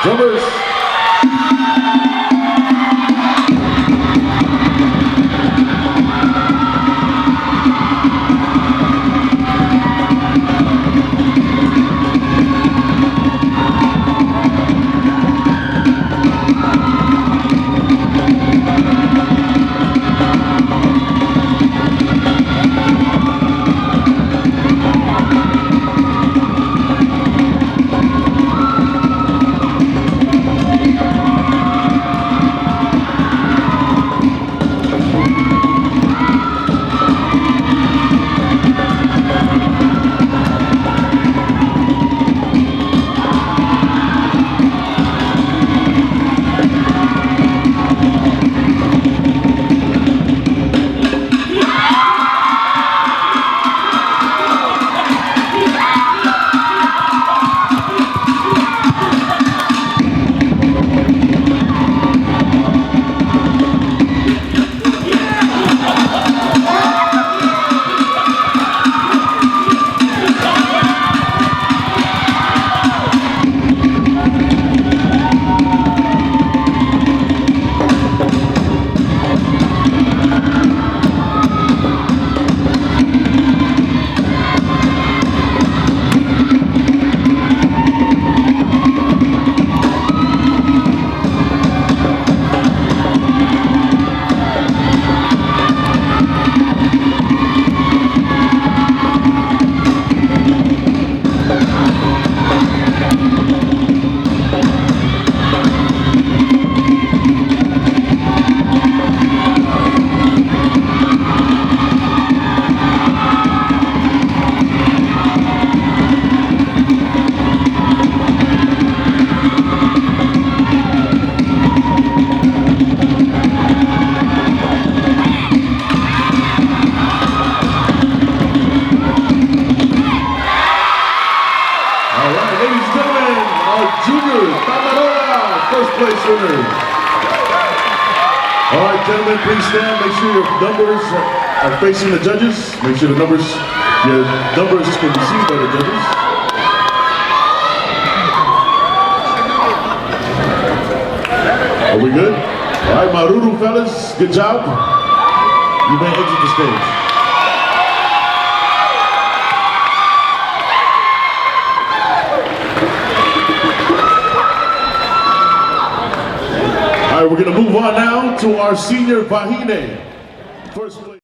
Drummers. Junior Tamaroa, first place winner. All right, gentlemen, please stand. Make sure your numbers are facing the judges. Make sure your numbers can be seen by the judges. Are we good? All right, Maruru fellas, good job. You may exit the stage. All right, we're going to move on now to our senior Vahine. First place.